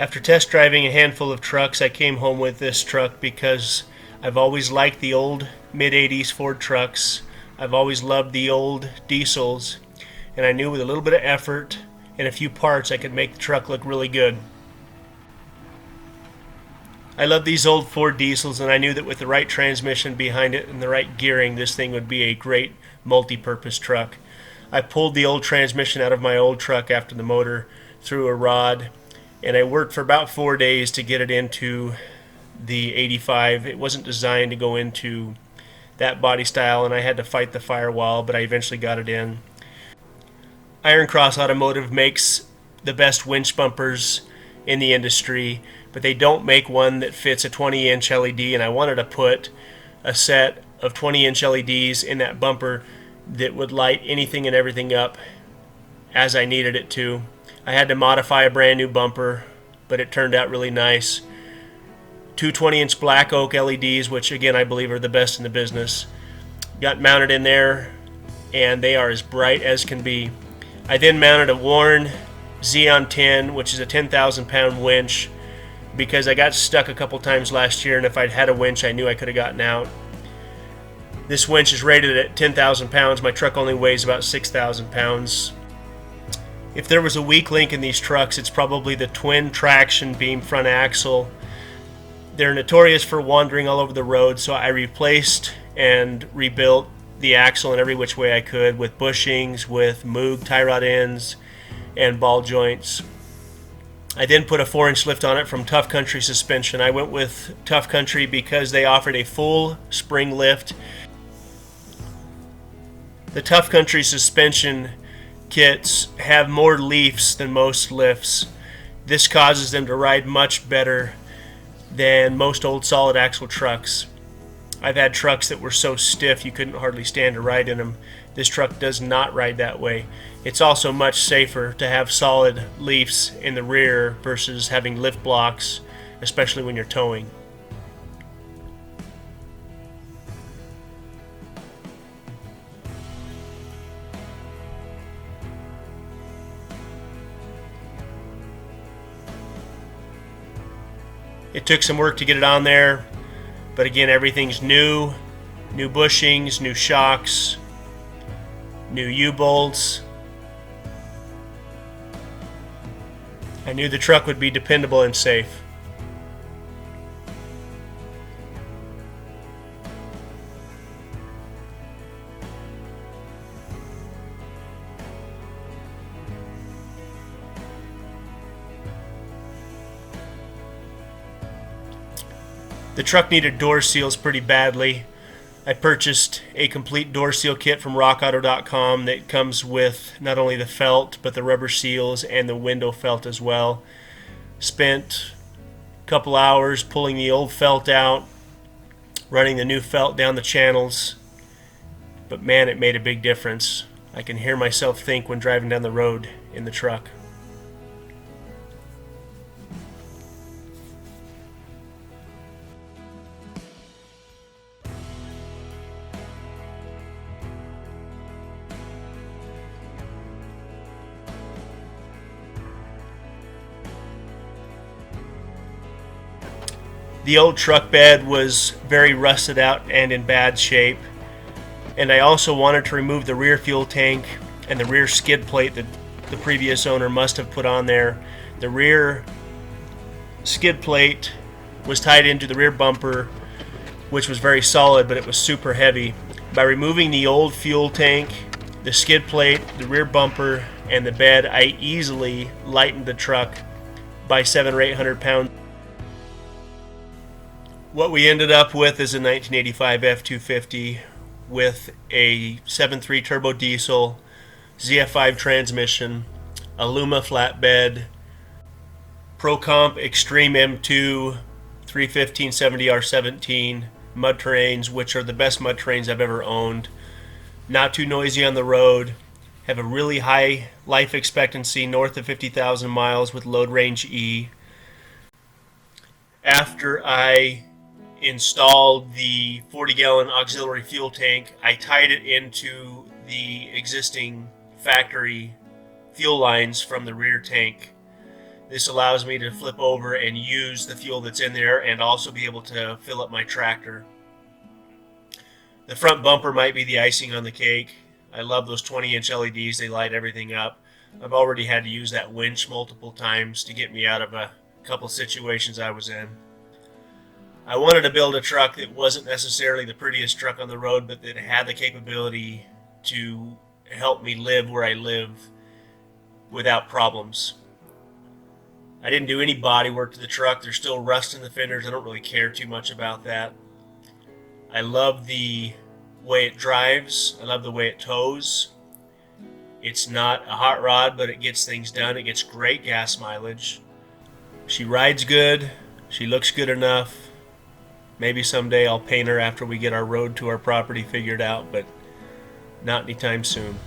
After test driving a handful of trucks, I came home with this truck because I've always liked the old mid-80s Ford trucks. I've always loved the old diesels, and I knew with a little bit of effort and a few parts I could make the truck look really good. I love these old Ford diesels, and I knew that with the right transmission behind it and the right gearing, this thing would be a great multi-purpose truck. I pulled the old transmission out of my old truck after the motor through a rod, and I worked for about 4 days to get it into the 85. It wasn't designed to go into that body style, and I had to fight the firewall, but I eventually got it in. Cross Automotive makes the best winch bumpers in the industry, but they don't make one that fits a 20-inch LED, and I wanted to put a set of 20-inch LEDs in that bumper that would light anything and everything up as I needed it to. I had to modify a brand new bumper, but it turned out really nice. Two 20-inch black oak LEDs, which again I believe are the best in the business, got mounted in there, and they are as bright as can be. I then mounted a worn Zeon 10, which is a 10,000 pound winch, because I got stuck a couple times last year, and if I'd had a winch I knew I could have gotten out. This winch is rated at 10,000 pounds. My truck only weighs about 6,000 pounds. If there was a weak link in these trucks, it's probably the twin traction beam front axle. They're notorious for wandering all over the road, so I replaced and rebuilt the axle in every which way I could, with bushings, with Moog tie rod ends, and ball joints. I then put a 4-inch lift on it from Tuff Country suspension. I went with Tuff Country because they offered a full spring lift. The Tuff Country suspension kits have more leafs than most lifts. This causes them to ride much better than most old solid axle trucks. I've had trucks that were so stiff you couldn't hardly stand to ride in them. This truck does not ride that way. It's also much safer to have solid leafs in the rear versus having lift blocks, especially when you're towing. It took some work to get it on there, but again, everything's new bushings, new shocks, new U-bolts. I knew the truck would be dependable and safe. The truck needed door seals pretty badly. I purchased a complete door seal kit from rockauto.com that comes with not only the felt but the rubber seals and the window felt as well. Spent a couple hours pulling the old felt out, running the new felt down the channels, but man, it made a big difference. I can hear myself think when driving down the road in the truck. The old truck bed was very rusted out and in bad shape, and I also wanted to remove the rear fuel tank and the rear skid plate that the previous owner must have put on there. The rear skid plate was tied into the rear bumper, which was very solid, but it was super heavy. By removing the old fuel tank, the skid plate, the rear bumper, and the bed, I easily lightened the truck by 700 or 800 pounds. What we ended up with is a 1985 F250 with a 7.3 turbo diesel, ZF5 transmission, Aluma Flatbed, ProComp Extreme M2, 315 70R17 mud terrains, which are the best mud terrains I've ever owned. Not too noisy on the road, have a really high life expectancy, north of 50,000 miles with load range E. After I installed the 40-gallon auxiliary fuel tank, I tied it into the existing factory fuel lines from the rear tank. This allows me to flip over and use the fuel that's in there and also be able to fill up my tractor. The front bumper might be the icing on the cake. I love those 20-inch LEDs. They light everything up. I've already had to use that winch multiple times to get me out of a couple situations I was in. I wanted to build a truck that wasn't necessarily the prettiest truck on the road, but that had the capability to help me live where I live without problems. I didn't do any body work to the truck. There's still rust in the fenders. I don't really care too much about that. I love the way it drives. I love the way it tows. It's not a hot rod, but it gets things done. It gets great gas mileage. She rides good. She looks good enough. Maybe someday I'll paint her after we get our road to our property figured out, but not anytime soon.